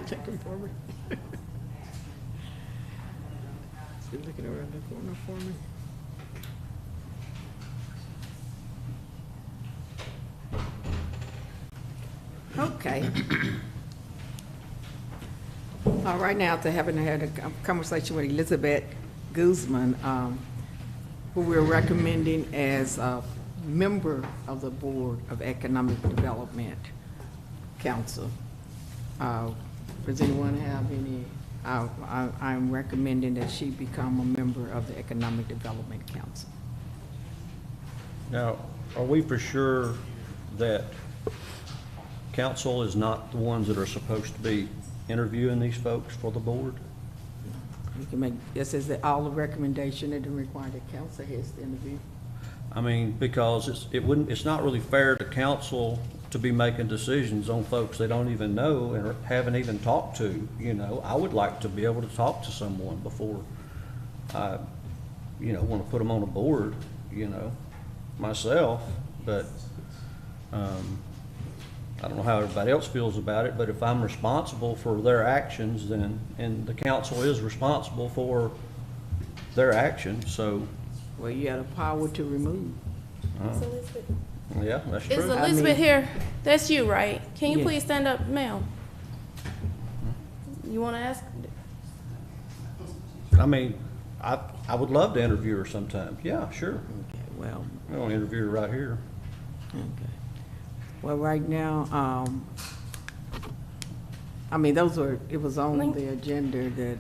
Take them for me. She's looking around the corner for me. Okay. All right, now, after having had a conversation with Elizabeth Guzman, who we're recommending as a member of the Board of Economic Development Council. Does anyone have any, I'm recommending that she become a member of the Economic Development Council. Now, are we for sure that council is not the ones that are supposed to be interviewing these folks for the board? You can make, it says that all the recommendation that require the council has to interview. I mean, because it's not really fair to council to be making decisions on folks they don't even know and haven't even talked to, you know. I would like to be able to talk to someone before I, want to put them on a board, I don't know how everybody else feels about it, but if I'm responsible for their actions, then, and the council is responsible for their actions, so, Well, you had a power to remove. Is Elizabeth, yeah, that's is true. Elizabeth here? That's you, right? Can you Yeah. please stand up, ma'am? You want to ask? I mean, I would love to interview her sometimes. Yeah, sure. Okay, well, I don't interview her right here. okay. Well, right now, I mean, it was on the agenda that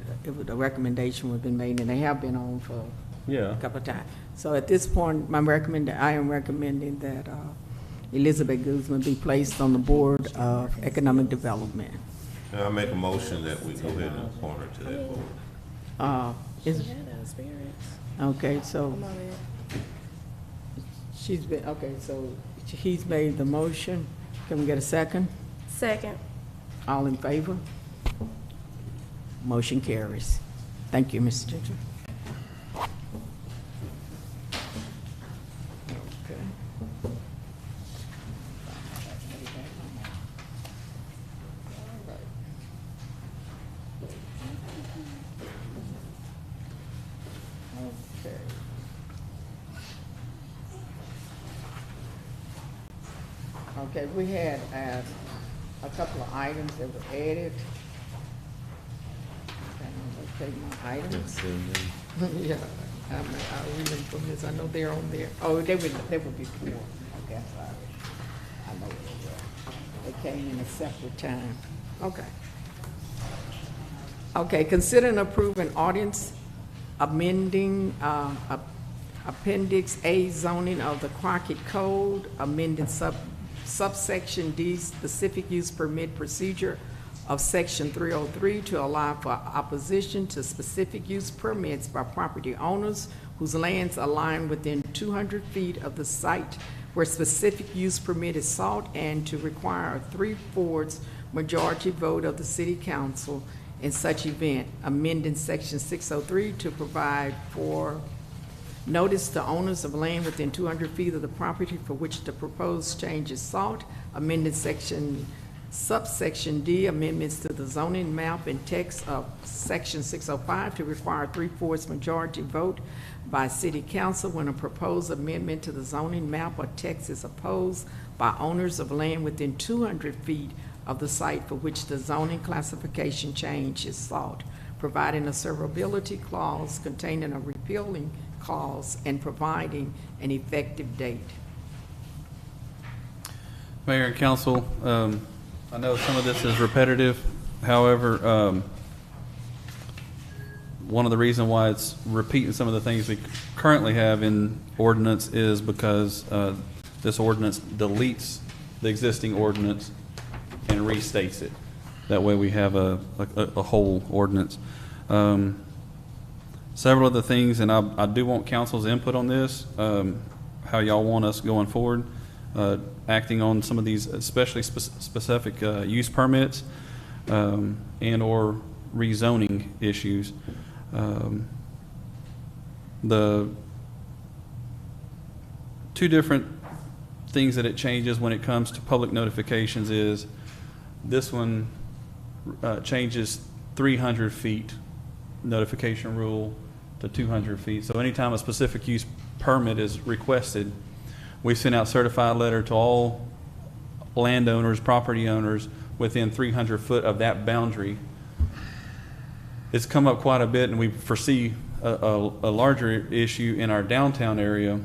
a recommendation would be made, and they have been on for Yeah. a couple of times. So at this point, I am recommending that Elizabeth Guzman be placed on the Board of Economic Development. I make a motion that we go ahead and appoint her to that board. Is, She had that experience. okay, so Come on in. she's been, okay, so he's made the motion. Can we get a second? Second. All in favor? Motion carries. Thank you, Mr. Ginger. Okay. Okay. Okay, we had a couple of items that were added. Okay, I'm gonna take my items. Yeah, I'll read them from this. I know they're on there. Oh, they would be before. Okay, I'm sorry. I know where they were. They came in a separate time. Okay. Okay, consider and approve an ordinance amending Appendix A zoning of the Crockett Code, amending subsection D specific use permit procedure of section 303 to allow for opposition to specific use permits by property owners whose lands are lying within 200 feet of the site where specific use permit is sought, and to require a 3/4 majority vote of the city council in such event, amending section 603 to provide for notice to owners of land within 200 feet of the property for which the proposed change is sought, amending subsection D, amendments to the zoning map and text of section 605 to require a 3/4 majority vote by city council when a proposed amendment to the zoning map or text is opposed by owners of land within 200 feet of the site for which the zoning classification change is sought, providing a severability clause containing a repealing clause and providing an effective date. Mayor and council, I know some of this is repetitive. However, one of the reasons why it's repeating some of the things we currently have in ordinance is because this ordinance deletes the existing ordinance and restates it. That way we have a whole ordinance. Several of the things, and I do want council's input on this, how y'all want us going forward, acting on some of these especially specific use permits and or rezoning issues. The two different things that it changes when it comes to public notifications is this one changes 300 feet notification rule to 200 feet. So anytime a specific use permit is requested, we send out certified letter to all landowners, property owners within 300 foot of that boundary. It's come up quite a bit, and we foresee a larger issue in our downtown area,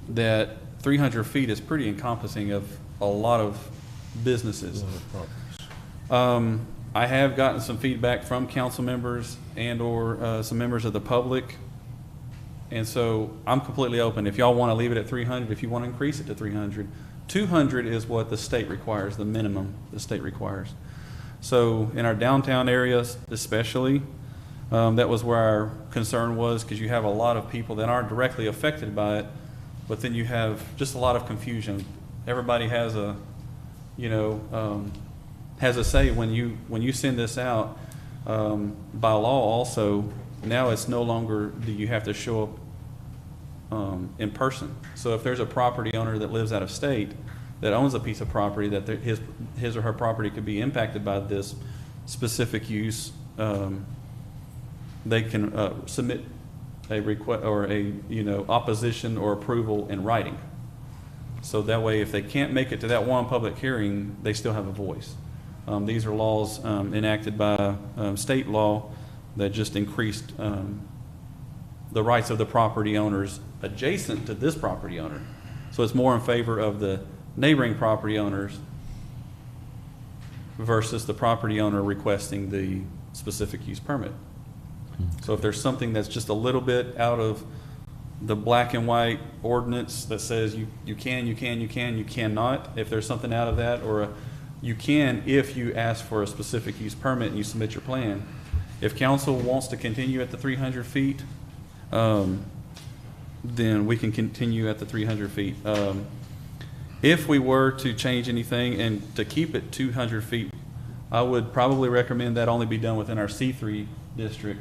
that 300 feet is pretty encompassing of a lot of businesses. I have gotten some feedback from council members and or some members of the public. And so I'm completely open. If y'all want to leave it at 300, if you want to increase it to 300, 200 is what the state requires, the minimum the state requires. So in our downtown areas especially, that was where our concern was, because you have a lot of people that aren't directly affected by it, but then you have just a lot of confusion. Everybody has a, has a say when you send this out. By law also, now it's no longer do you have to show up in person. So if there's a property owner that lives out of state that owns a piece of property that his or her property could be impacted by this specific use, they can submit a request or a opposition or approval in writing. So that way, if they can't make it to that one public hearing, they still have a voice. These are laws enacted by state law that just increased the rights of the property owners adjacent to this property owner. So it's more in favor of the neighboring property owners versus the property owner requesting the specific use permit. So if there's something that's just a little bit out of the black and white ordinance that says you cannot, if there's something out of that, or you can if you ask for a specific use permit and you submit your plan. If council wants to continue at the 300 feet, then we can continue at the 300 feet. If we were to change anything and to keep it 200 feet, I would probably recommend that only be done within our C3 district.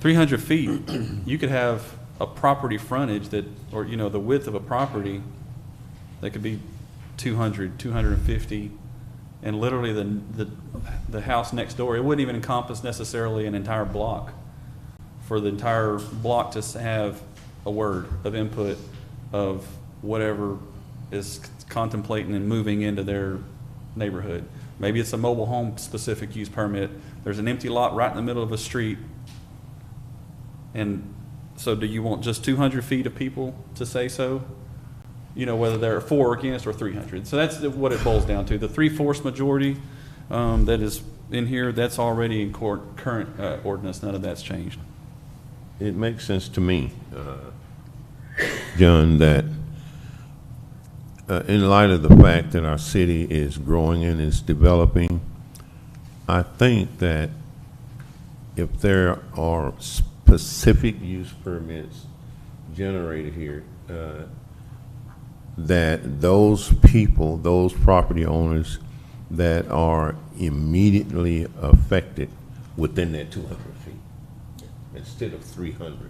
300 feet, you could have a property frontage that, or the width of a property that could be 200, 250, and literally the house next door, it wouldn't even encompass necessarily an entire block. For the entire block to have a word of input of whatever is contemplating and moving into their neighborhood. Maybe it's a mobile home specific use permit. There's an empty lot right in the middle of a street. And so do you want just 200 feet of people to say so? Whether they're for or against or 300. So that's what it boils down to. The 3/4 majority that is in here, that's already in current ordinance. None of that's changed. It makes sense to me, John, that in light of the fact that our city is growing and is developing, I think that if there are specific use permits generated here, that those people, those property owners that are immediately affected within that 200 feet instead of 300.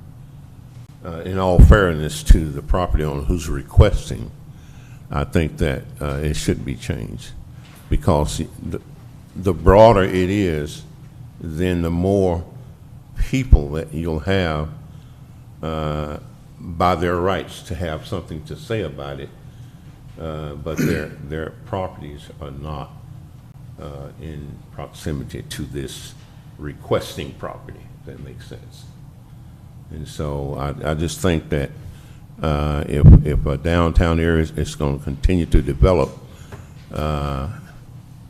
In all fairness to the property owner who's requesting, I think that it should be changed, because the broader it is, then the more people that you'll have by their rights to have something to say about it, but their properties are not in proximity to this requesting property, if that makes sense. And so I just think that if a downtown area is going to continue to develop,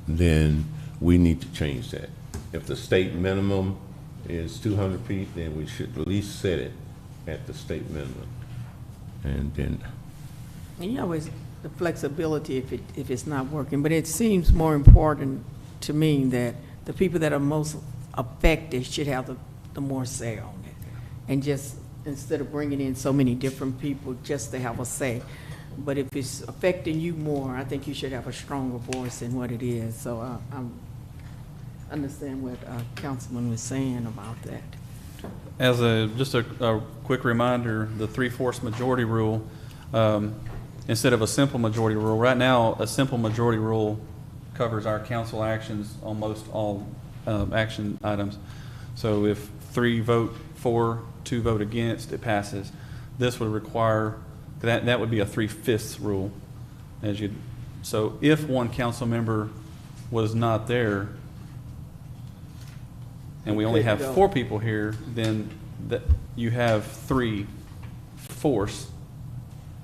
then we need to change that. If the state minimum is 200 feet, then we should at least set it at the state minimum. And then, And always the flexibility if it's not working, but it seems more important to me that the people that are most affected should have the more say on it. And just, instead of bringing in so many different people just to have a say. But if it's affecting you more, I think you should have a stronger voice in what it is. So I understand what Councilman was saying about that. As just a quick reminder, the 3/4 majority rule, instead of a simple majority rule, right now a simple majority rule covers our council actions on most all action items. So if 3 vote for, 2 vote against, it passes. This would require, that would be a 3/5 rule. So if one council member was not there, and we only have 4 people here, then you have 3/4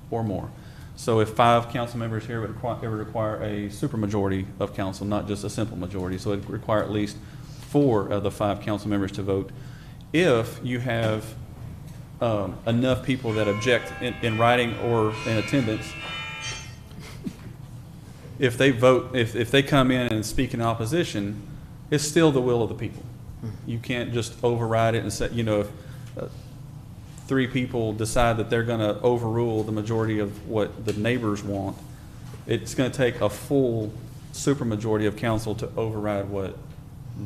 or more. So if 5 council members here, it would require a supermajority of council, not just a simple majority. So it would require at least 4 of the 5 council members to vote. If you have enough people that object in writing or in attendance, if they vote, if they come in and speak in opposition, it's still the will of the people. You can't just override it and say, if 3 people decide that they're going to overrule the majority of what the neighbors want, it's going to take a full supermajority of council to override what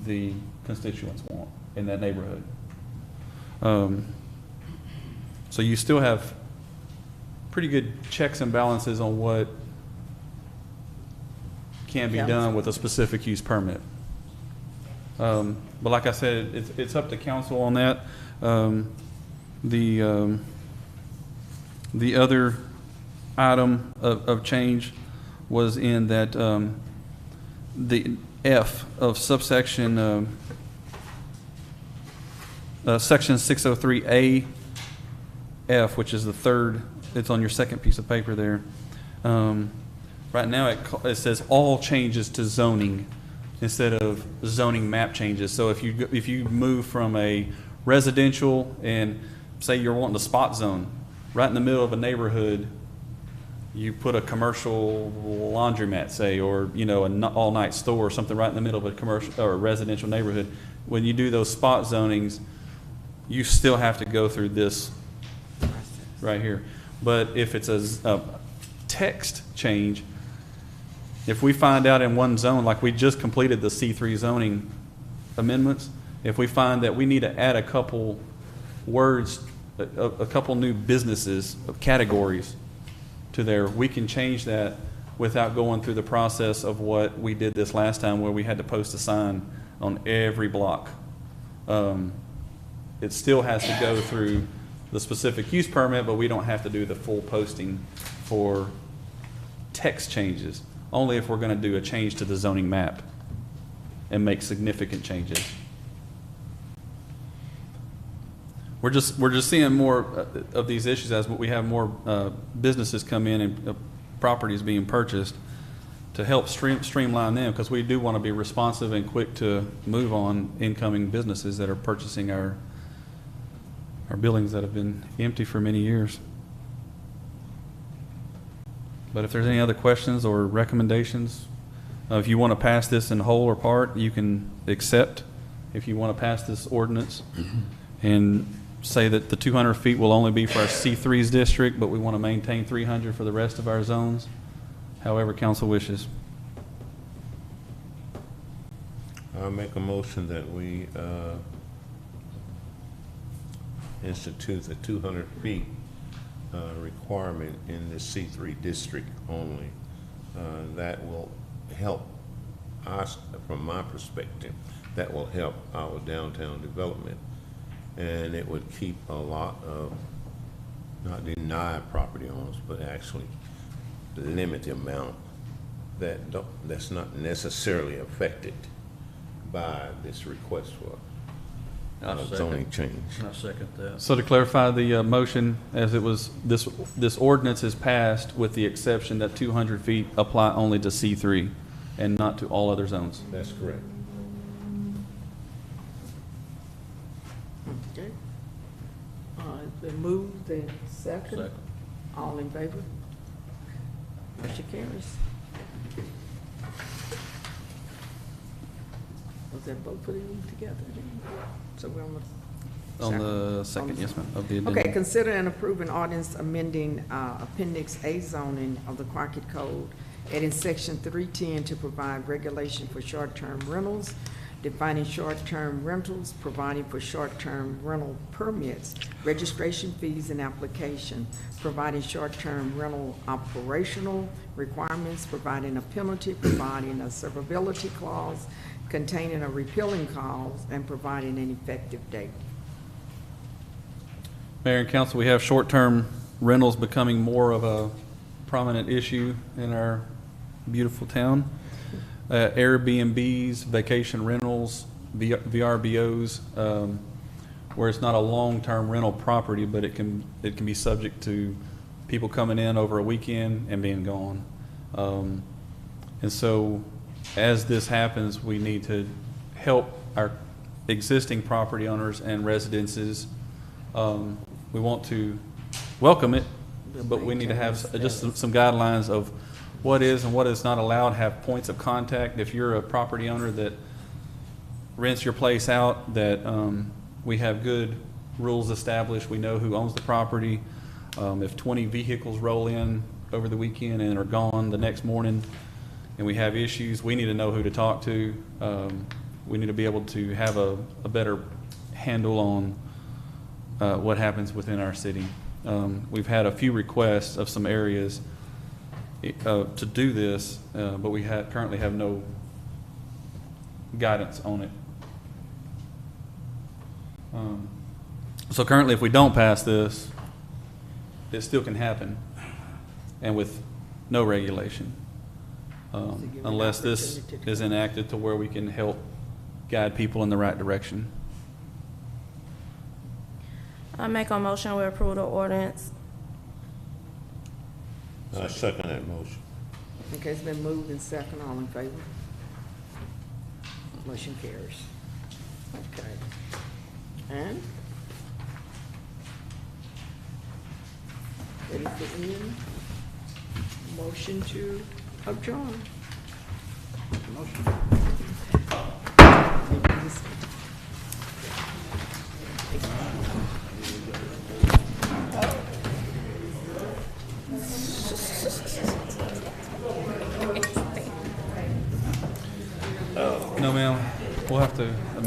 the constituents want in that neighborhood. So you still have pretty good checks and balances on what can't be done with a specific use permit. But like I said, it's up to council on that. The other item of change was in that the F of subsection section 603A F, which is the third, it's on your second piece of paper there. Right now it says all changes to zoning instead of zoning map changes. So if you move from a residential and say you're wanting a spot zone, right in the middle of a neighborhood, you put a commercial laundromat, say, or an all-night store or something right in the middle of a commercial or a residential neighborhood. When you do those spot zonings, you still have to go through this right here. But if it's a text change, if we find out in one zone, like we just completed the C3 zoning amendments, if we find that we need to add a couple words, a couple new businesses, categories to there, we can change that without going through the process of what we did this last time where we had to post a sign on every block. It still has to go through the specific use permit, but we don't have to do the full posting for text changes, only if we're going to do a change to the zoning map and make significant changes. We're just seeing more of these issues as we have more businesses come in and properties being purchased to help streamline them, because we do want to be responsive and quick to move on incoming businesses that are purchasing our buildings that have been empty for many years. But if there's any other questions or recommendations, if you want to pass this in whole or part, you can accept. If you want to pass this ordinance and say that the 200 feet will only be for our C3's district, but we want to maintain 300 for the rest of our zones, however council wishes. I'll make a motion that we institute the 200 feet requirement in the C3 district only. That will help us, from my perspective, that will help our downtown development. And it would keep a lot of, not deny property owners, but actually limit the amount that's not necessarily affected by this request for zoning change. I second that. So to clarify the motion, as it was, this ordinance is passed with the exception that 200 feet apply only to C3 and not to all other zones. That's correct. Okay. It's been moved and second. Second. All in favor? Motion carries. Was that both of them together? So we're on the On the second, yes, ma'am, of the addendum. Okay, consider and approve an ordinance amending Appendix A zoning of the Crockett Code, adding Section 310 to provide regulation for short-term rentals, defining short-term rentals, providing for short-term rental permits, registration fees and application, providing short-term rental operational requirements, providing a penalty, providing a severability clause, containing a repealing clause, and providing an effective date. Mayor and council, we have short-term rentals becoming more of a prominent issue in our beautiful town. Airbnbs, vacation rentals, VRBOs, where it's not a long-term rental property, but it can be subject to people coming in over a weekend and being gone. And so as this happens, we need to help our existing property owners and residences. We want to welcome it, but we need to have just some guidelines of what is and what is not allowed, have points of contact. If you're a property owner that rents your place out, that we have good rules established. We know who owns the property. If 20 vehicles roll in over the weekend and are gone the next morning and we have issues, we need to know who to talk to. We need to be able to have a better handle on what happens within our city. We've had a few requests of some areas to do this, but we currently have no guidance on it. So currently, if we don't pass this, it still can happen, and with no regulation, unless this is enacted to where we can help guide people in the right direction. I make a motion we approve the ordinance. I second that motion. Okay, it's been moved and second, all in favor? Motion carries. Okay. And? Ready for end? Motion to adjourn. No, ma'am. We'll have to amend.